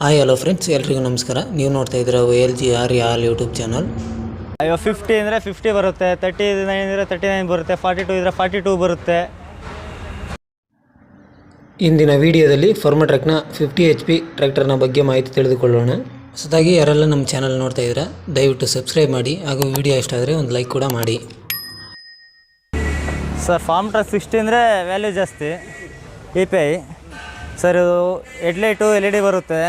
Hi hello friends, ಎಲ್ರಿಗೂ ನಮಸ್ಕಾರ. ನೀವು ನೋಡ್ತಾ ಇದ್ದೀರಾ LG ಆಲ್ ಯೂಟ್ಯೂಬ್ ಚಾನಲ್. ಇವಾಗ 50 ಅಂದರೆ 50 ಬರುತ್ತೆ, 39 ಅಂದರೆ 39 ಬರುತ್ತೆ, 42 ಇದ್ದರೆ 42 ಬರುತ್ತೆ. ಇಂದಿನ ವಿಡಿಯೋದಲ್ಲಿ ಫರ್ಮಟ್ರೆಕ್ನ 50 HP ಟ್ರ್ಯಾಕ್ಟರ್ನ ಬಗ್ಗೆ ಮಾಹಿತಿ ತಿಳಿದುಕೊಳ್ಳೋಣ. ಹೊಸದಾಗಿ ಯಾರೆಲ್ಲ ನಮ್ಮ ಚಾನಲ್ ನೋಡ್ತಾ ಇದ್ದೀರಾ ದಯವಿಟ್ಟು ಸಬ್ಸ್ಕ್ರೈಬ್ ಮಾಡಿ, ಹಾಗೂ ವಿಡಿಯೋ ಇಷ್ಟ ಆದರೆ ಒಂದು ಲೈಕ್ ಕೂಡ ಮಾಡಿ. ಸರ್ ಫಾರ್ಮ್ಟ್ರಕ್ 60 ಅಂದರೆ ವ್ಯಾಲ್ಯೂ ಜಾಸ್ತಿ, EPI. ಸರ್ ಇದು ಹೆಡ್ಲೈಟು LED ಬರುತ್ತೆ,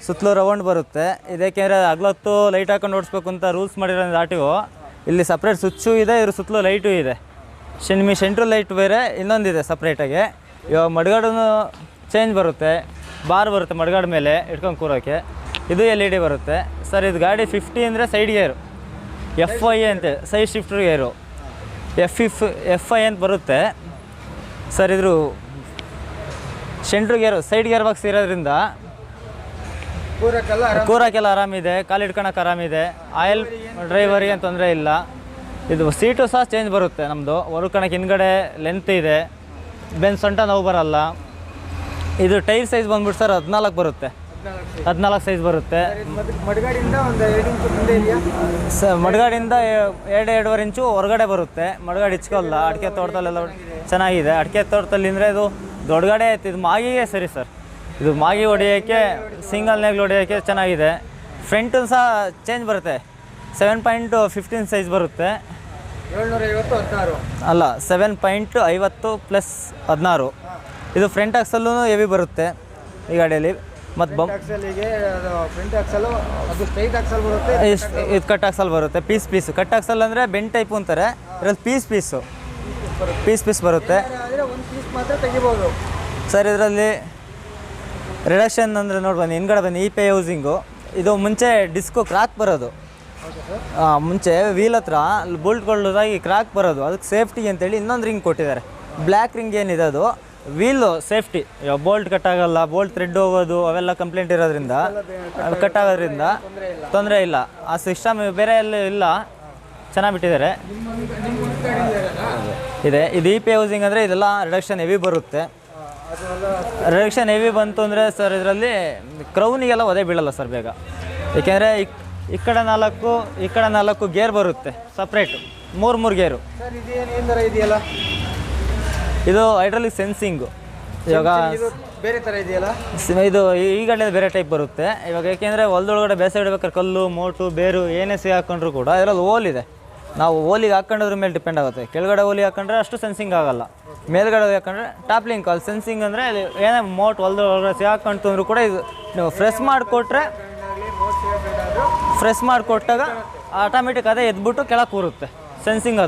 ಸುತ್ತಲೂ ರೌಂಡ್ ಬರುತ್ತೆ. ಇದಕ್ಕೆಂದರೆ ಹಗಲೊತ್ತು ಲೈಟ್ ಹಾಕೊಂಡು ಓಡಿಸ್ಬೇಕು ಅಂತ ರೂಲ್ಸ್ ಮಾಡಿರೋ RTO. ಇಲ್ಲಿ ಸಪ್ರೇಟ್ ಸ್ವಿಚ್ಚು ಇದೆ, ಇದ್ರ ಸುತ್ತಲೂ ಲೈಟು ಇದೆ. ಸೆಂಟ್ರಲ್ ಲೈಟ್ ಬೇರೆ ಇನ್ನೊಂದಿದೆ ಸಪ್ರೇಟಾಗಿ. ಇವಾಗ ಮಡ್ಗಾಡು ಚೇಂಜ್ ಬರುತ್ತೆ, ಬಾರ್ ಬರುತ್ತೆ ಮಡ್ಗಾಡು ಮೇಲೆ ಇಟ್ಕೊಂಡು ಕೂರೋಕ್ಕೆ. ಇದು LED ಬರುತ್ತೆ. ಸರ್ ಇದು ಗಾಡಿ 50 ಅಂದರೆ ಸೈಡ್ ಗೇರು, FI ಅಂತ ಸೈಡ್ ಶಿಫ್ಟರ್ ಗೇರು, FI ಅಂತ ಬರುತ್ತೆ. ಸರ್ ಇದ್ರ ಸೆಂಟ್ರ್ ಗೇರು ಸೈಡ್ ಗೇರ್ ಬಾಕ್ಸ್ ಇರೋದ್ರಿಂದ ಕೂರಕ್ಕೆಲ್ಲ ಆರಾಮಿದೆ, ಕಾಲು ಇಟ್ಕೊಳಕ್ಕೆ ಆರಾಮಿದೆ. ಆಯಿಲ್ ಡ್ರೈವರಿಗೆ ಏನು ತೊಂದರೆ ಇಲ್ಲ. ಇದು ಸೀಟು ಸಹ ಚೇಂಜ್ ಬರುತ್ತೆ ನಮ್ಮದು. ಹೊರ್ಕಣಕ್ಕೆ ಹಿಂದ್ಗಡೆ ಲೆಂತ್ ಇದೆ, ಬೆನ್ ಸೊಂಟ ನೋವು ಬರಲ್ಲ. ಇದು ಟೈರ್ ಸೈಜ್ ಬಂದ್ಬಿಟ್ಟು ಸರ್ 14 ಬರುತ್ತೆ, 14 ಸೈಜ್ ಬರುತ್ತೆ. ಸರ್ ಮಡ್ಗಾಡಿಂದ 2-2.5 ಇಂಚು ಹೊರಗಡೆ ಬರುತ್ತೆ. ಮಡ್ಗಾಡು ಇಚ್ಕೋಲ್ಲ. ಅಡಿಕೆ ತೋಟದಲ್ಲೆಲ್ಲ ಚೆನ್ನಾಗಿದೆ. ಅಡಿಕೆ ತೋಟದಲ್ಲಿ ಅಂದರೆ ಇದು ದೊಡ್ಡ ಗಾಡಿ ಆಯ್ತು. ಇದು ಮಾಗಿಗೆ ಸರಿ ಸರ್, ಇದು ಮಾಗಿ ಹೊಡೆಯೋಕ್ಕೆ, ಸಿಂಗಲ್ ನೇಗ್ಲು ಹೊಡೆಯೋಕ್ಕೆ ಚೆನ್ನಾಗಿದೆ. ಫ್ರಂಟು ಸಹ ಚೇಂಜ್ ಬರುತ್ತೆ, 7.15 ಸೈಜ್ ಬರುತ್ತೆ. 750 ಅಲ್ಲ 7.50 + 16. ಇದು ಫ್ರಂಟ್ ಆಕ್ಸಲ್ಲೂ ಹೆವಿ ಬರುತ್ತೆ ಈ ಗಾಡಿಯಲ್ಲಿ. ಮತ್ತು ಇದು ಕಟ್ ಆಕ್ಸಲ್ ಬರುತ್ತೆ, ಪೀಸು. ಕಟ್ ಆಕ್ಸಲ್ ಅಂದರೆ ಬೆಂಡ್ ಟೈಪು ಅಂತಾರೆ, ಇದರಲ್ಲಿ ಪೀಸ್ ಬರುತ್ತೆ ಸರ್. ಇದರಲ್ಲಿ ರಿಡಕ್ಷನ್ ಅಂದರೆ ನೋಡಿ ಬನ್ನಿ, ಹಿಂದ್ಗಡೆ ಬನ್ನಿ, EPI ಹೌಸಿಂಗು. ಇದು ಮುಂಚೆ ಡಿಸ್ಕು ಕ್ರಾಕ್ ಬರೋದು, ಮುಂಚೆ ವೀಲ್ ಹತ್ರ ಬೋಲ್ಟ್ಗಳಾಗಿ ಕ್ರಾಕ್ ಬರೋದು. ಅದಕ್ಕೆ ಸೇಫ್ಟಿ ಅಂತೇಳಿ ಇನ್ನೊಂದು ರಿಂಗ್ ಕೊಟ್ಟಿದ್ದಾರೆ. ಬ್ಲ್ಯಾಕ್ ರಿಂಗ್ ಏನಿದೆ ಅದು ವೀಲು ಸೇಫ್ಟಿ. ಬೋಲ್ಟ್ ಕಟ್ಟಾಗಲ್ಲ, ಬೋಲ್ಟ್ ಥ್ರೆಡ್ ಹೋಗೋದು ಅವೆಲ್ಲ ಕಂಪ್ಲೇಂಟ್ ಇರೋದ್ರಿಂದ, ಕಟ್ಟಾಗೋದ್ರಿಂದ ತೊಂದರೆ ಇಲ್ಲ. ಆ ಸಿಸ್ಟಮ್ ಬೇರೆ ಎಲ್ಲ ಇಲ್ಲ, ಚೆನ್ನಾಗಿ ಬಿಟ್ಟಿದ್ದಾರೆ. ಇದೆ ಇದು EPI ಹೌಸಿಂಗ್ ಅಂದರೆ ಇದೆಲ್ಲ ರಿಡಕ್ಷನ್ ಹೆವಿ ಬರುತ್ತೆ. ರಿಡಕ್ಷನ್ ಹೆವಿ ಬಂತು ಅಂದರೆ ಸರ್ ಇದರಲ್ಲಿ ಕ್ರೌನಿಗೆಲ್ಲ ಒದೆ ಬೀಳಲ್ಲ ಸರ್ ಬೇಗ. ಏಕೆಂದರೆ ಈ ಕಡೆ 4 ಗೇರ್ ಬರುತ್ತೆ ಸಪ್ರೇಟು, 3 ಗೇರು. ಇದು ಹೈಡ್ರಾಲಿಕ್ ಸೆನ್ಸಿಂಗು. ಇವಾಗ ಬೇರೆ ಥರ ಇದೆಯಲ್ಲ ಇದು ಈ ಗಾಡಿಯಲ್ಲಿ ಬೇರೆ ಟೈಪ್ ಬರುತ್ತೆ. ಇವಾಗ ಏಕೆಂದರೆ ಹೊಲದೊಳಗಡೆ ಬೇಸೆ ಇಡ್ಬೇಕಾದ್ರೆ ಕಲ್ಲು, ಮೋಟು, ಬೇರು ಏನೇ ಹಾಕೊಂಡ್ರು ಕೂಡ ಇದರಲ್ಲಿ ಓಲ್ ಇದೆ. ನಾವು ಓಲಿಗೆ ಹಾಕೊಂಡೋದ್ರ ಮೇಲೆ ಡಿಪೆಂಡ್ ಆಗುತ್ತೆ. ಕೆಳಗಡೆ ಓಲಿ ಹಾಕೊಂಡ್ರೆ ಅಷ್ಟು ಸೆನ್ಸಿಂಗ್ ಆಗಲ್ಲ, ಮೇಲ್ಗಡೆ ಹಾಕೊಂಡ್ರೆ ಟಾಪ್ಲಿಂಗ್ ಅಲ್ಲಿ ಸೆನ್ಸಿಂಗ್ ಅಂದರೆ ಏನೇ ಮೋಟ್ ಹೊಲದೊಳಗಡೆ ಹಾಕೊಂತು ಅಂದರೂ ಕೂಡ ಇದು ನೀವು ಫ್ರೆಶ್ ಮಾಡಿಕೊಟ್ಟಾಗ ಆಟೋಮೆಟಿಕ್ ಅದೇ ಎದ್ಬಿಟ್ಟು ಕೆಳಗೆ ಕೂರುತ್ತೆ ಸೆನ್ಸಿಂಗ್.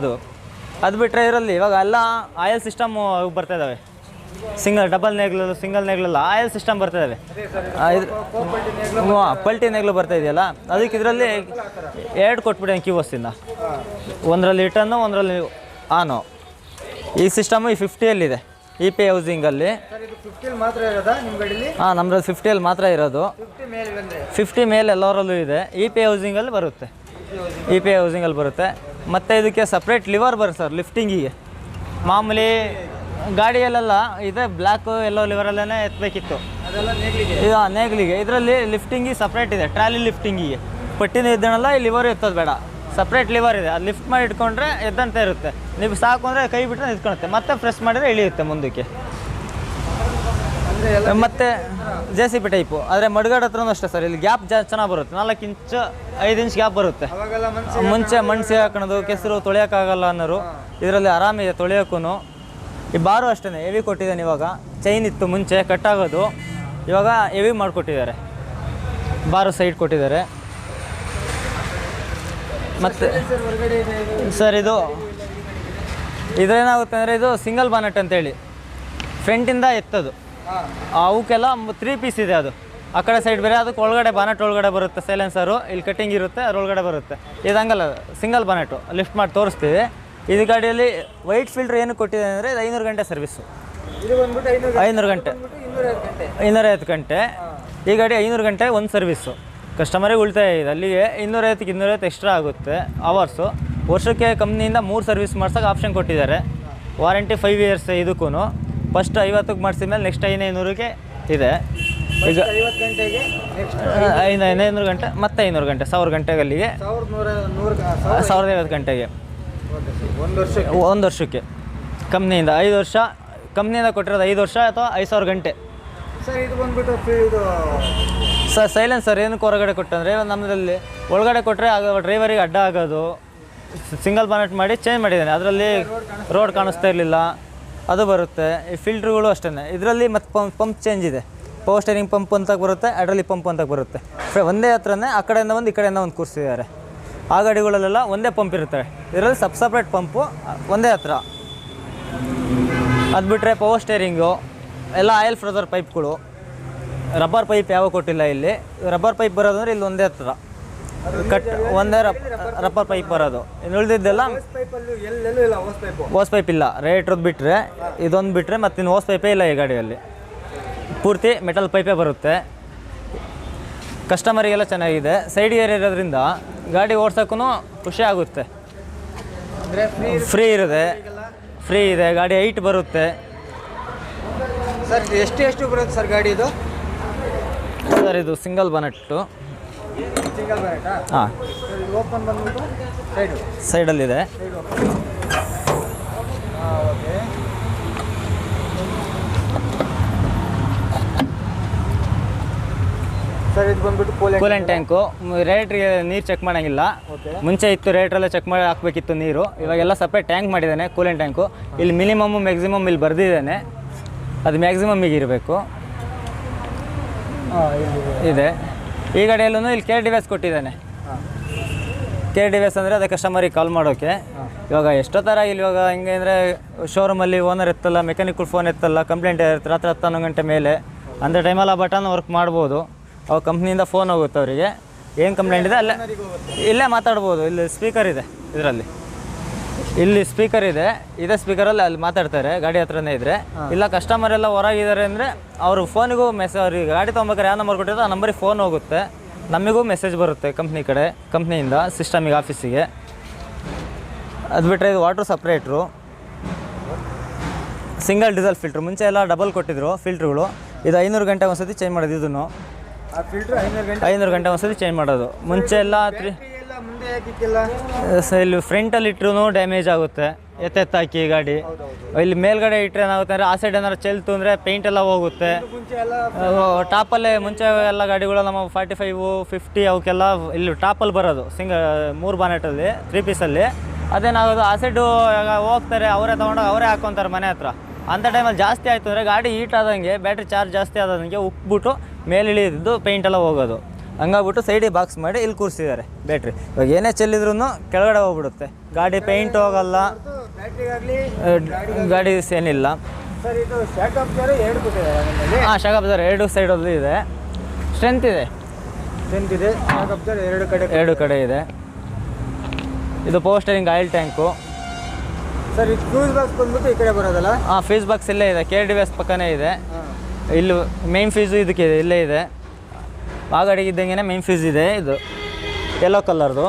ಅದು ಬಿಟ್ಟರೆ ಇದರಲ್ಲಿ ಇವಾಗ ಎಲ್ಲ ಆಯಿಲ್ ಸಿಸ್ಟಮ್ ಬರ್ತಾಯಿದ್ದಾವೆ. ಡಬಲ್ ನೇಗ್ಲು, ಸಿಂಗಲ್ ನೇಗ್ಲೆಲ್ಲ ಆಯಿಲ್ ಸಿಸ್ಟಮ್ ಬರ್ತಾಯಿದ್ದಾವೆ. ಪಲ್ಟಿ ನೇಗ್ಲು ಬರ್ತಾ ಇದೆಯಲ್ಲ, ಅದಕ್ಕೆ ಇದರಲ್ಲಿ 2 ಕೊಟ್ಬಿಟ್ಟು ಕ್ಯೂವಸ್ಸಿಂದ, ಒಂದರಲ್ಲಿ ರಿಟರ್ನು, ಒಂದರಲ್ಲಿ ಆನು. ಈ ಸಿಸ್ಟಮು ಈ 50ಯಲ್ಲಿದೆ EPI ಹೌಸಿಂಗಲ್ಲಿ. ಹಾಂ, ನಮ್ಮದ್ರಲ್ಲಿ 50ಯಲ್ಲಿ ಮಾತ್ರ ಇರೋದು. 50 ಮೇಲೆ ಎಲ್ಲರಲ್ಲೂ ಇದೆ. EPI ಹೌಸಿಂಗಲ್ಲಿ ಬರುತ್ತೆ. ಮತ್ತು ಇದಕ್ಕೆ ಸಪ್ರೇಟ್ ಲಿವರ್ ಬರುತ್ತೆ ಸರ್ ಲಿಫ್ಟಿಂಗಿಗೆ. ಮಾಮೂಲಿ ಗಾಡಿಯಲ್ಲೆಲ್ಲ ಇದೆ ಬ್ಲ್ಯಾಕು ಎಲ್ಲೋ ಲಿವರಲ್ಲೇ ಎತ್ತಬೇಕಿತ್ತು, ಇದು ನೇಗ್ಲಿಗೆ. ಇದರಲ್ಲಿ ಲಿಫ್ಟಿಂಗಿಗೆ ಸಪ್ರೇಟ್ ಇದೆ, ಟ್ರಾಲಿ ಲಿಫ್ಟಿಂಗಿಗೆ. ಪಟ್ಟಿನೂ ಇದ್ದನಲ್ಲ, ಈ ಲಿವರ್ ಎತ್ತೋದು ಬೇಡ, ಸಪ್ರೇಟ್ ಲಿವರ್ ಇದೆ. ಅದು ಲಿಫ್ಟ್ ಮಾಡಿ ಇಟ್ಕೊಂಡ್ರೆ ಎದ್ದಂತ ಇರುತ್ತೆ. ನೀವು ಸಾಕು ಅಂದರೆ ಕೈ ಬಿಟ್ಟರೆ ನಿಂತ್ಕೊಳುತ್ತೆ, ಮತ್ತೆ ಪ್ರೆಸ್ ಮಾಡಿದರೆ ಇಳಿಯುತ್ತೆ ಮುಂದಕ್ಕೆ. ಮತ್ತು JCB ಟೈಪು. ಆದರೆ ಮಡ್ಗಾಡು ಹತ್ರನೂ ಅಷ್ಟೇ ಸರ್, ಇಲ್ಲಿ ಗ್ಯಾಪ್ ಚೆನ್ನಾಗಿ ಬರುತ್ತೆ. 4 ಇಂಚು 5 ಇಂಚ್ ಗ್ಯಾಪ್ ಬರುತ್ತೆ. ಮುಂಚೆ ಮಣ್ಣು ಹಾಕೋದು, ಕೆಸರು ತೊಳೆಯೋಕ್ಕಾಗಲ್ಲ ಅನ್ನೋರು ಇದರಲ್ಲಿ ಆರಾಮಿದೆ ತೊಳೆಯೋಕ್ಕೂ. ಈ ಬಾರು ಅಷ್ಟೇ ಹೆವಿ ಕೊಟ್ಟಿದ್ದಾನೆ. ಇವಾಗ ಚೈನ್ ಇತ್ತು ಮುಂಚೆ ಕಟ್ಟಾಗೋದು, ಇವಾಗ ಹೆವಿ ಮಾಡಿಕೊಟ್ಟಿದ್ದಾರೆ. ಬಾರು ಸೈಡ್ ಕೊಟ್ಟಿದ್ದಾರೆ. ಮತ್ತು ಸರ್ ಇದೇನಾಗುತ್ತೆ ಅಂದರೆ ಇದು ಸಿಂಗಲ್ ಬಾನೆಟ್ ಅಂತೇಳಿ ಫ್ರಂಟಿಂದ ಎತ್ತದು. ಅವಕ್ಕೆಲ್ಲ 3 ಪೀಸ್ ಇದೆ. ಅದು ಆ ಕಡೆ ಸೈಡ್ ಬೇರೆ, ಅದಕ್ಕೆ ಒಳಗಡೆ ಬಾನೆಟ್ ಒಳಗಡೆ ಬರುತ್ತೆ ಸೈಲೆನ್ಸರು, ಇಲ್ಲಿ ಕಟ್ಟಿಂಗ್ ಇರುತ್ತೆ, ಅದ್ರೊಳಗಡೆ ಬರುತ್ತೆ. ಇದು ಹಂಗಲ್ಲ, ಸಿಂಗಲ್ ಬಾನೆಟು. ಲಿಫ್ಟ್ ಮಾಡಿ ತೋರಿಸ್ತೀವಿ. ಇದು ಗಾಡಿಯಲ್ಲಿ ವೈಟ್ ಫಿಲ್ಟ್ರ್ ಏನು ಕೊಟ್ಟಿದೆ ಅಂದರೆ ಇದು 500 ಗಂಟೆ ಸರ್ವಿಸ್ಸು. 500 ಗಂಟೆ 250 ಗಂಟೆ. ಈ ಗಾಡಿ 500 ಗಂಟೆ ಒಂದು ಸರ್ವಿಸ್ಸು. ಕಸ್ಟಮರಿಗೆ ಉಳಿತಾಯ ಇದೆ. ಅಲ್ಲಿಗೆ 250 ಎಕ್ಸ್ಟ್ರಾ ಆಗುತ್ತೆ ಅವರ್ಸು. ವರ್ಷಕ್ಕೆ ಕಂಪ್ನಿಯಿಂದ 3 ಸರ್ವಿಸ್ ಮಾಡ್ಸೋಕೆ ಆಪ್ಷನ್ ಕೊಟ್ಟಿದ್ದಾರೆ. ವಾರಂಟಿ 5 ಇಯರ್ಸ್ ಇದಕ್ಕೂ. ಫಸ್ಟ್ 50ಕ್ಕೆ ಮಾಡಿಸಿದ ಮೇಲೆ ನೆಕ್ಸ್ಟ್ 500ಗೆ ಇದೆ. ಈಗ 50 ಗಂಟೆಗೆ ನೆಕ್ಸ್ಟ್ 500 ಗಂಟೆ ಮತ್ತೆ 500 ಗಂಟೆ 1000 ಗಂಟೆಗೆ ಅಲ್ಲಿಗೆ 1050 ಗಂಟೆಗೆ ಒಂದು ವರ್ಷಕ್ಕೆ ಕಂಪ್ನಿಯಿಂದ 5 ವರ್ಷ ಕಂಪ್ನಿಯಿಂದ ಕೊಟ್ಟಿರೋದು 5 ವರ್ಷ ಅಥವಾ 5000 ಗಂಟೆ. ಸರ್ ಇದು ಬಂದ್ಬಿಟ್ಟು ಇದು ಸರ್ ಸೈಲೆನ್ಸರ್ ಏನಕ್ಕೆ ಹೊರಗಡೆ ಕೊಟ್ಟಂದರೆ ನಮ್ಮದಲ್ಲಿ ಒಳಗಡೆ ಕೊಟ್ಟರೆ ಆಗ ಡ್ರೈವರಿಗೆ ಅಡ್ಡ ಆಗೋದು, ಸಿಂಗಲ್ ಬಾನೆಟ್ ಮಾಡಿ ಚೇಂಜ್ ಮಾಡಿದ್ದಾನೆ. ಅದರಲ್ಲಿ ರೋಡ್ ಕಾಣಿಸ್ತಾ ಇರಲಿಲ್ಲ, ಅದು ಬರುತ್ತೆ. ಈ ಫಿಲ್ಟ್ರುಗಳು ಅಷ್ಟೇ. ಇದರಲ್ಲಿ ಮತ್ತು ಪಂಪ್ ಚೇಂಜ್ ಇದೆ. ಪವರ್ ಸ್ಟೇರಿಂಗ್ ಪಂಪ್ ಅಂತ ಬರುತ್ತೆ, ಅಡ್ರಲ್ಲಿ ಪಂಪ್ ಅಂತ ಬರುತ್ತೆ. ಒಂದೇ ಹತ್ರನೇ ಆ ಕಡೆಯಿಂದ ಒಂದು ಈ ಕಡೆಯಿಂದ ಒಂದು ಕೂರಿಸಿದ್ದಾರೆ. ಆ ಗಾಡಿಗಳಲ್ಲೆಲ್ಲ ಒಂದೇ ಪಂಪ್ ಇರುತ್ತೆ. ಇದರಲ್ಲಿ ಸಪ್ರೇಟ್ ಪಂಪು ಒಂದೇ ಹತ್ರ. ಅದು ಬಿಟ್ಟರೆ ಪವರ್ ಸ್ಟೇರಿಂಗು ಎಲ್ಲ ಆಯಿಲ್ ಫ್ರೋಸರ್ ಪೈಪ್ಗಳು, ರಬ್ಬರ್ ಪೈಪ್ ಯಾವ ಕೊಟ್ಟಿಲ್ಲ ಇಲ್ಲಿ. ರಬ್ಬರ್ ಪೈಪ್ ಬರೋದಂದ್ರೆ ಇಲ್ಲಿ ಒಂದೇ ಹತ್ರ ಒಂದೇ ರಬ್ಬರ್ ಪೈಪ್ ಬರೋದು. ಇನ್ನು ಉಳಿದಿದ್ದೆಲ್ಲ ಓಸ್ ಪೈಪ್ ಇಲ್ಲ. ರೇಟ್ರದ್ದು ಬಿಟ್ಟರೆ ಇದೊಂದು ಬಿಟ್ಟರೆ ಮತ್ತಿನ್ನು ಓಸ್ ಪೈಪೇ ಇಲ್ಲ ಈ ಗಾಡಿಯಲ್ಲಿ. ಪೂರ್ತಿ ಮೆಟಲ್ ಪೈಪೇ ಬರುತ್ತೆ. ಕಸ್ಟಮರಿಗೆಲ್ಲ ಚೆನ್ನಾಗಿದೆ. ಸೈಡ್ ಏರ್ ಇರೋದ್ರಿಂದ ಗಾಡಿ ಓಡ್ಸೋಕ್ಕೂ ಖುಷಿ ಆಗುತ್ತೆ. ಫ್ರೀ ಇದೆ. ಗಾಡಿ ಹೈಟ್ ಬರುತ್ತೆ. ಸರ್ ಎಷ್ಟು ಬರುತ್ತೆ ಸರ್ ಗಾಡಿ ಇದು? ಸರ್ ಇದು ಸಿಂಗಲ್ ಬನೆಟ್ಟು. ಸಿಂಗಲ್ ಬನೆಟಾ? ಹಾಂ, ಓಪನ್ ಬಂದ್ಬಿಟ್ಟು ಸೈಡಲ್ಲಿದೆ. ಓಕೆ. ಸರ್ ಇದು ಬಂದ್ಬಿಟ್ಟು ಕೂಲೆಂಟ್ ಟ್ಯಾಂಕು. ರೇಟ್ರಿಗೆ ನೀರು ಚೆಕ್ ಮಾಡೋಂಗಿಲ್ಲ. ಮುಂಚೆ ಇತ್ತು, ರೇಟ್ರಲ್ಲೇ ಚೆಕ್ ಮಾಡಿ ಹಾಕಬೇಕಿತ್ತು ನೀರು. ಇವಾಗೆಲ್ಲ ಸಪ್ರೇಟ್ ಟ್ಯಾಂಕ್ ಮಾಡಿದ್ದಾನೆ ಕೂಲೆಂಟ್ ಟ್ಯಾಂಕು. ಇಲ್ಲಿ ಮಿನಿಮಮ್ಮು ಮ್ಯಾಕ್ಸಿಮಮ್ ಇಲ್ಲಿ ಬರೆದಿದ್ದಾನೆ. ಅದು ಮ್ಯಾಕ್ಸಿಮಮ್ಮಿಗೆ ಇರಬೇಕು. ಇದೆ. ಈ ಗಾಡಿಯಲ್ಲೂ ಇಲ್ಲಿ ಕೇರ್ ಡಿವೈಸ್ ಕೊಟ್ಟಿದ್ದಾನೆ. ಕೇರ್ ಡಿವೈಸ್ ಅಂದರೆ ಅದೇ ಕಸ್ಟಮರಿಗೆ ಕಾಲ್ ಮಾಡೋಕ್ಕೆ. ಇವಾಗ ಎಷ್ಟೋ ಥರ ಇಲ್ಲಿ ಇವಾಗ ಹಿಂಗೆ ಅಂದರೆ ಶೋರೂಮಲ್ಲಿ ಓನರ್ ಎತ್ತಲ್ಲ, ಮೆಕ್ಯಾನಿಕಲ್ ಫೋನ್ ಎತ್ತಲ್ಲ, ಕಂಪ್ಲೇಂಟ್ ಇರುತ್ತೆ ರಾತ್ರಿ 10-11 ಗಂಟೆ ಮೇಲೆ. ಅಂಥ ಟೈಮಲ್ಲಿ ಆ ಬಟನ್ ವರ್ಕ್ ಮಾಡ್ಬೋದು. ಅವಾಗ ಕಂಪ್ನಿಯಿಂದ ಫೋನ್ ಹೋಗುತ್ತೆ ಅವರಿಗೆ. ಏನು ಕಂಪ್ಲೇಂಟ್ ಇದೆ ಅಲ್ಲೇ ಇಲ್ಲೇ ಮಾತಾಡ್ಬೋದು. ಇಲ್ಲಿ ಸ್ಪೀಕರ್ ಇದೆ. ಇದರಲ್ಲಿ ಇಲ್ಲಿ ಸ್ಪೀಕರ್ ಇದೆ. ಇದೇ ಸ್ಪೀಕರಲ್ಲಿ ಅಲ್ಲಿ ಮಾತಾಡ್ತಾರೆ ಗಾಡಿ ಹತ್ರನೇ ಇದ್ದರೆ. ಇಲ್ಲ ಕಸ್ಟಮರ್ ಎಲ್ಲ ಹೊರಗಿದ್ದಾರೆ ಅಂದರೆ ಅವ್ರ ಫೋನಿಗೂ ಅವ್ರಿಗೆ ಗಾಡಿ ತೊಗೊಬೇಕಾದ್ರೆ ಯಾವ ನಂಬರ್ ಕೊಟ್ಟಿರೋ ಆ ನಂಬರಿಗೆ ಫೋನ್ ಹೋಗುತ್ತೆ. ನಮಗೂ ಮೆಸೇಜ್ ಬರುತ್ತೆ ಕಂಪ್ನಿಯಿಂದ ಸಿಸ್ಟಮಿಗೆ, ಆಫೀಸಿಗೆ. ಅದು ಬಿಟ್ಟರೆ ಇದು ವಾಟ್ರ್ ಸಪ್ರೇಟ್ರು, ಸಿಂಗಲ್ ಡೀಸೆಲ್ ಫಿಲ್ಟ್ರು. ಮುಂಚೆ ಎಲ್ಲ ಡಬಲ್ ಕೊಟ್ಟಿದ್ರು ಫಿಲ್ಟ್ರುಗಳು. ಇದು 500 ಗಂಟೆ ಒಂದ್ಸತಿ ಚೇಂಜ್ ಮಾಡೋದು. ಇದನ್ನು 500 ಗಂಟೆ ಒಂದ್ಸತಿ ಚೇಂಜ್ ಮಾಡೋದು. ಮುಂಚೆ ಎಲ್ಲ ಇಲ್ಲಿ ಫ್ರಂಟಲ್ಲಿ ಇಟ್ಟರು ಡ್ಯಾಮೇಜ್ ಆಗುತ್ತೆ. ಎತ್ತಾಕಿ ಗಾಡಿ ಇಲ್ಲಿ ಮೇಲ್ಗಡೆ ಇಟ್ಟರೆ ಏನಾಗುತ್ತೆ ಅಂದರೆ ಆ ಸೈಡ್ ಏನಾದ್ರು ಚೆಲ್ತು ಅಂದರೆ ಪೇಂಟ್ ಎಲ್ಲ ಹೋಗುತ್ತೆ. ಟಾಪಲ್ಲೇ ಮುಂಚೆ ಎಲ್ಲ ಗಾಡಿಗಳು ನಮ್ಮ 45, 50 ಅವಕ್ಕೆಲ್ಲ ಇಲ್ಲಿ ಟಾಪಲ್ಲಿ ಬರೋದು. 3 ಬಾನೆಟಲ್ಲಿ 3 ಪೀಸಲ್ಲಿ. ಅದೇನಾಗೋದು ಆ ಸೈಡು ಹೋಗ್ತಾರೆ, ಅವರೇ ತೊಗೊಂಡೋಗಿ ಅವರೇ ಹಾಕ್ಕೊತಾರೆ ಮನೆ ಹತ್ರ. ಅಂಥ ಟೈಮಲ್ಲಿ ಜಾಸ್ತಿ ಆಯಿತು ಅಂದರೆ ಗಾಡಿ ಹೀಟ್ ಆದಂಗೆ, ಬ್ಯಾಟ್ರಿ ಚಾರ್ಜ್ ಜಾಸ್ತಿ ಆದಂಗೆ ಉಕ್ಬಿಟ್ಟು ಮೇಲೆ ಇಳಿದಿದ್ದು ಪೇಂಟೆಲ್ಲ ಹೋಗೋದು. ಹಂಗಾಗ್ಬಿಟ್ಟು ಸೈಡಿಗೆ ಬಾಕ್ಸ್ ಮಾಡಿ ಇಲ್ಲಿ ಕೂರಿಸಿದ್ದಾರೆ ಬ್ಯಾಟ್ರಿ. ಇವಾಗ ಏನೇ ಚೆಲ್ಲಿದ್ರೂ ಕೆಳಗಡೆ ಹೋಗ್ಬಿಡುತ್ತೆ. ಗಾಡಿ ಪೇಂಟ್ ಹೋಗಲ್ಲ, ಗಾಡಿ ಏನಿಲ್ಲ. ಹಾಂ, ಶಾಕ್ ಅಬ್ಸರ್ವರ್ 2 ಸೈಡಲ್ಲೂ ಇದೆ. ಸ್ಟ್ರೆಂತ್ ಇದೆ. ಎರಡು ಕಡೆ ಇದೆ. ಇದು power steering oil tank. Sir ಇದು ಫ್ಯೂಸ್ ಬಾಕ್ಸ್ ಬಂದ್ಬಿಟ್ಟು ಈ ಕಡೆ ಬರೋದಲ್ಲ? ಹಾಂ, ಫ್ಯೂಸ್ ಬಾಕ್ಸ್ ಇಲ್ಲೇ ಇದೆ. ಕೇರ್ ಡಿವೈಸ್ ಪಕ್ಕನೇ ಇದೆ. ಇಲ್ಲಿ ಮೇನ್ ಫ್ಯೂಸು ಇದಕ್ಕೆ ಇದೆ, ಇಲ್ಲೇ ಇದೆ. ಆ ಗಾಡಿಗೆ ಇದ್ದಂಗೆ ಮೇನ್ ಫ್ಯೂಸ್ ಇದೆ. ಇದು ಯೆಲ್ಲೋ ಕಲರ್ದು.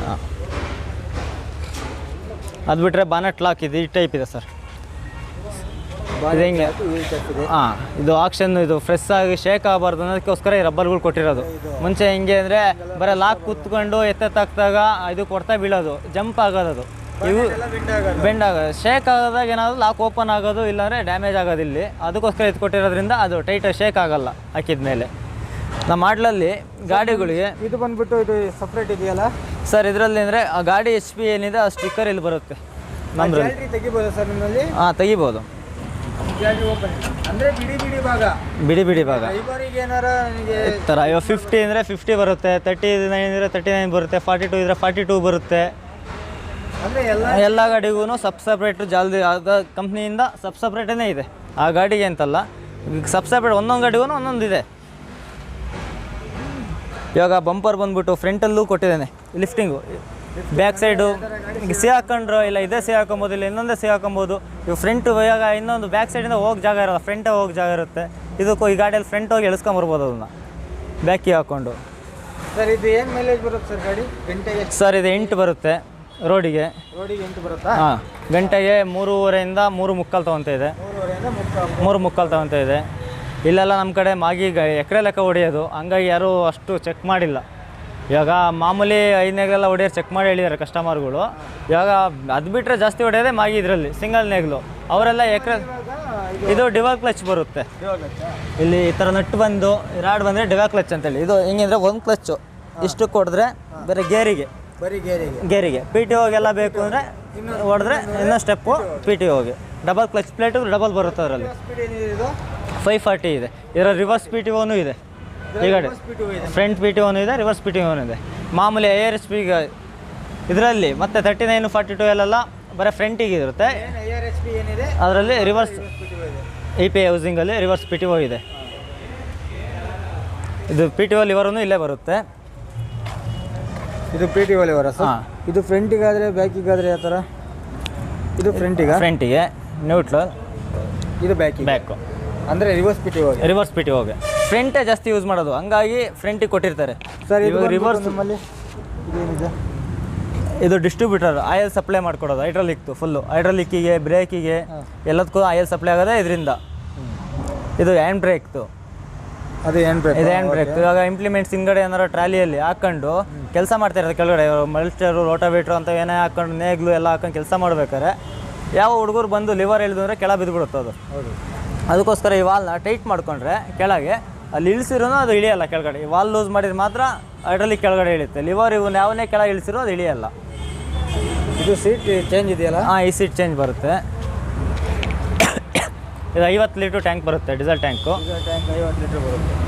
ಹಾಂ, ಅದು ಬಿಟ್ಟರೆ ಬಾನೆಟ್ ಲಾಕ್ ಇದೆ. ಈ ಟೈಪ್ ಇದೆ ಸರ್. ಇದು ಹೆಂಗೆ? ಹಾಂ, ಇದು ಆಕ್ಷನ್. ಇದು ಫ್ರೆಶ್ ಆಗಿ ಶೇಕ್ ಆಗಬಾರ್ದು ಅನ್ನೋದಕ್ಕೋಸ್ಕರ ಈ ರಬ್ಬರ್ಗಳು ಕೊಟ್ಟಿರೋದು. ಮುಂಚೆ ಹೆಂಗೆ ಅಂದರೆ ಬರೀ ಲಾಕ್ ಕೂತ್ಕೊಂಡು ಎತ್ತೆತ್ತಾಕ್ದಾಗ ಇದು ಕೊಡ್ತಾ ಬೀಳೋದು, ಜಂಪ್ ಆಗೋದು. ಇವು ಬೆಂಡ್ ಆಗೋದು, ಶೇಕ್ ಆಗೋದಾಗ ಏನಾದರೂ ಲಾಕ್ ಓಪನ್ ಆಗೋದು, ಇಲ್ಲಾಂದರೆ ಡ್ಯಾಮೇಜ್ ಆಗೋದು. ಇಲ್ಲಿ ಅದಕ್ಕೋಸ್ಕರ ಇದು ಕೊಟ್ಟಿರೋದ್ರಿಂದ ಅದು ಟೈಟಾಗಿ ಶೇಕ್ ಆಗೋಲ್ಲ ಹಾಕಿದ ಮೇಲೆ. ನಮ್ಮ ಮಾಡ್ಲಲ್ಲಿ ಗಾಡಿಗಳಿಗೆ ಇದು ಬಂದ್ಬಿಟ್ಟು ಇದು ಸಪ್ರೇಟ್ ಇದೆಯಲ್ಲ ಸರ್. ಇದರಲ್ಲಿ ಅಂದರೆ ಆ ಗಾಡಿ HP ಏನಿದೆ ಆ ಸ್ಟಿಕ್ಕರ್ ಇಲ್ಲಿ ಬರುತ್ತೆ ನಮ್ಮದ್ರಲ್ಲಿ. ತೆಗಿಬೋದಾ ಸರ್ ನಿಮ್ಮಲ್ಲಿ? ಹಾಂ, ತೆಗಿಬೋದು. ಅಂದರೆ ಬಿಡಿ ಭಾಗ ಏನಾರ ಈ ಥರ. ಇವಾಗ 50 ಅಂದರೆ 50 ಬರುತ್ತೆ, 39 ಅಂದರೆ 39 ಬರುತ್ತೆ, 42 ಇದ್ದರೆ 42 ಬರುತ್ತೆ. ಅಂದರೆ ಎಲ್ಲ ಗಾಡಿಗೂ ಸಪ್ರೇಟು ಜಲ್ದಿ ಆದ ಕಂಪ್ನಿಯಿಂದ ಸಪ್ರೇಟೇ ಇದೆ. ಆ ಗಾಡಿಗೆ ಅಂತಲ್ಲ, ಸಪ್ರೇಟ್ ಒಂದೊಂದು ಗಾಡಿಗೂ ಒಂದೊಂದು ಇದೆ. ಇವಾಗ ಬಂಪರ್ ಬಂದ್ಬಿಟ್ಟು ಫ್ರಂಟಲ್ಲೂ ಕೊಟ್ಟಿದ್ದಾನೆ ಲಿಫ್ಟಿಂಗು. ಬ್ಯಾಕ್ ಸೈಡು ಸಿ ಹಾಕೊಂಡ್ರು, ಇಲ್ಲ ಇದೇ ಸಿ ಹಾಕೊಬೋದು, ಇಲ್ಲ ಇನ್ನೊಂದೇ ಸಿ ಹಾಕೊಬೋದು. ಇವು ಫ್ರಂಟು ಇವಾಗ ಇನ್ನೊಂದು ಬ್ಯಾಕ್ ಸೈಡಿಂದ ಹೋಗಿ ಜಾಗ ಇರೋಲ್ಲ, ಫ್ರಂಟೇ ಹೋಗಿ ಜಾಗ ಇರುತ್ತೆ. ಇದಕ್ಕೂ ಈ ಗಾಡಿಯಲ್ಲಿ ಫ್ರಂಟ್ ಹೋಗಿ ಎಳಿಸ್ಕೊಂಬರ್ಬೋದು ಅದನ್ನು ಬ್ಯಾಕಿಗೆ ಹಾಕ್ಕೊಂಡು. ಸರ್ ಇದು ಏನು ಮೈಲೇಜ್ ಬರುತ್ತೆ ಸರ್ ಗಾಡಿ ಗಂಟೆಗೆ? ಸರ್ ಇದು 8 ಬರುತ್ತೆ ರೋಡಿಗೆ 8 ಬರುತ್ತಾ? ಹಾಂ, ಗಂಟೆಗೆ 3.5 ಇಂದ 3.25 ತೊಗೊತಾ ಇದೆ. 3.25 ತೊಗೊತಾ ಇದೆ. ಇಲ್ಲೆಲ್ಲ ನಮ್ಮ ಕಡೆ ಮಾಗಿ ಎಕರೆ ಲೆಕ್ಕ ಹೊಡೆಯೋದು, ಹಂಗಾಗಿ ಯಾರೂ ಅಷ್ಟು ಚೆಕ್ ಮಾಡಿಲ್ಲ. ಇವಾಗ ಮಾಮೂಲಿ 5 ಹೊಡೆಯೋರು ಚೆಕ್ ಮಾಡಿ ಹೇಳಿದ್ದಾರೆ ಕಸ್ಟಮರ್ಗಳು. ಇವಾಗ ಅದು ಬಿಟ್ಟರೆ ಜಾಸ್ತಿ ಹೊಡೆಯೋದೇ ಮಾಗಿ ಇದರಲ್ಲಿ ಸಿಂಗಲ್ ನೇಗ್ಲು. ಅವರೆಲ್ಲ ಎಕರೆ ಇದು ಡಿವಾಲ್ ಕ್ಲಚ್ ಬರುತ್ತೆ. ಇಲ್ಲಿ ಈ ಥರ ನಟ್ಟು ಬಂದು ರಾಡ್ ಬಂದರೆ ಡಿವಾ ಕ್ಲಚ್ ಅಂತೇಳಿ. ಇದು ಹೆಂಗಂದರೆ ಒಂದು ಕ್ಲಚ್ಚು ಇಷ್ಟಕ್ಕೆ ಹೊಡೆದ್ರೆ ಬೇರೆ ಬರೀ ಗೇರಿಗೆ ಪಿ ಟಿ ಹೋಗೆಲ್ಲ ಬೇಕು ಅಂದರೆ ಹೊಡೆದ್ರೆ ಇನ್ನೂ ಸ್ಟೆಪ್ಪು ಪಿ ಟಿ ಹೋಗಿ. ಡಬಲ್ ಕ್ಲಚ್ ಪ್ಲೇಟು ಡಬಲ್ ಬರುತ್ತೆ ಅದರಲ್ಲಿ. ಸ್ಪೀಡ್ ಏನಿದೆ ಇದು 540 ಇದೆ. ಇದರ ರಿವರ್ಸ್ ಪಿ ಟಿ ಓನು ಇದೆ. ಈಗ ಫ್ರಂಟ್ ಪಿ ಟಿ ಓನು ಇದೆ, ರಿವರ್ಸ್ ಪಿ ಟಿ ಓನು ಇದೆ. ಮಾಮೂಲಿ ARS ಇದರಲ್ಲಿ ಮತ್ತು 39 42 ಎಲ್ಲ ಬರೀ ಫ್ರಂಟಿಗೆ ಇರುತ್ತೆ. ARSP ಏನಿದೆ ಅದರಲ್ಲಿ ರಿವರ್ಸ್ EPI ಹೌಸಿಂಗಲ್ಲಿ ರಿವರ್ಸ್ ಪಿ ಟಿ ಓ ಇದೆ. ಇದು ಪಿ ಟಿ ಓ ಲಿವರೂ ಇಲ್ಲೇ ಬರುತ್ತೆ. ಇದು PT ಒಲಿವರ ಸರ್. ಹಾಂ. ಇದು ಫ್ರಂಟಿಗಾದರೆ ಬ್ಯಾಕಿಗಾದರೆ ಯಾವ ಥರ? ಇದು ಫ್ರಂಟಿಗೆ ನ್ಯೂಟ್ರಲ್, ಇದು ಬ್ಯಾಕು ಅಂದರೆ ರಿವರ್ಸ್ PT ಹೋಗಿ. ರಿವರ್ಸ್ ಪಿ ಟಿ ಓಗೆ ಫ್ರಂಟೇ ಜಾಸ್ತಿ ಯೂಸ್ ಮಾಡೋದು, ಹಂಗಾಗಿ ಫ್ರಂಟಿಗೆ ಕೊಟ್ಟಿರ್ತಾರೆ. ಸರ್ ಇದು ರಿವರ್ಸ್ ನಮ್ಮಲ್ಲಿ ಇದೇನಿದೆ? ಇದು ಡಿಸ್ಟ್ರಿಬ್ಯೂಟರ್ ಆಯಿಲ್ ಸಪ್ಲೈ ಮಾಡ್ಕೊಡೋದು. ಹೈಡ್ರಾಲಿಕ್ದು ಫುಲ್ಲು ಹೈಡ್ರಾಲಿಕ್ಕಿಗೆ ಬ್ರೇಕಿಗೆ ಎಲ್ಲದಕ್ಕೂ ಆಯಿಲ್ ಸಪ್ಲೈ ಆಗೋದೇ ಇದರಿಂದ. ಇದು ಹ್ಯಾಂಡ್ ಬ್ರೇಕ್ದು. ಅದು ಏನು ಬ್ರೇಕ್? ಇದು ಹ್ಯಾಂಡ್ ಬ್ರೇಕ್. ಇವಾಗ ಇಂಪ್ಲಿಮೆಂಟ್ಸ್ ಹಿಂಗಡೆ ಏನಾರು ಟ್ರಾಲಿಯಲ್ಲಿ ಹಾಕ್ಕೊಂಡು ಕೆಲಸ ಮಾಡ್ತಾ ಇರೋದು ಕೆಳಗಡೆ ಮಲ್ಚರು ರೋಟಾವೇಟ್ರು ಅಂತ ಏನೇ ಹಾಕ್ಕೊಂಡು ನೇಗ್ಲು ಎಲ್ಲ ಹಾಕೊಂಡು ಕೆಲಸ ಮಾಡ್ಬೇಕಾದ್ರೆ ಯಾವ ಹುಡುಗರು ಬಂದು ಲಿವರ್ ಎಳೆದು ಅಂದರೆ ಕೆಳ ಬಿದ್ದುಬಿಡುತ್ತೆ ಅದು. ಅದಕ್ಕೋಸ್ಕರ ಈ ವಾಲ್ನ ಟೈಟ್ ಮಾಡ್ಕೊಂಡ್ರೆ ಕೆಳಗೆ ಅಲ್ಲಿ ಇಳಿಸಿರೋ ಅದು ಇಳಿಯಲ್ಲ ಕೆಳಗಡೆ. ಈ ವಾಲ್ ಲೂಸ್ ಮಾಡಿದ್ರೆ ಮಾತ್ರ ಹೈಡ್ರಾಲಿಕ್ ಕೆಳಗಡೆ ಇಳಿಯುತ್ತೆ. ಲಿವರ್ ಇವು ಯಾವನ್ನೇ ಕೆಳಗೆ ಇಳಿಸಿರೋ ಅದು ಇಳಿಯಲ್ಲ. ಇದು ಸೀಟ್ ಚೇಂಜ್ ಇದೆಯಲ್ಲ? ಹಾಂ, ಈ ಸೀಟ್ ಚೇಂಜ್ ಬರುತ್ತೆ. ಇದು 50 ಲೀಟ್ರ್ ಟ್ಯಾಂಕ್ ಬರುತ್ತೆ, ಡೀಸೆಲ್ ಟ್ಯಾಂಕು. ಟ್ಯಾಂಕ್ 50 ಲೀಟ್ರ್ ಬರುತ್ತೆ.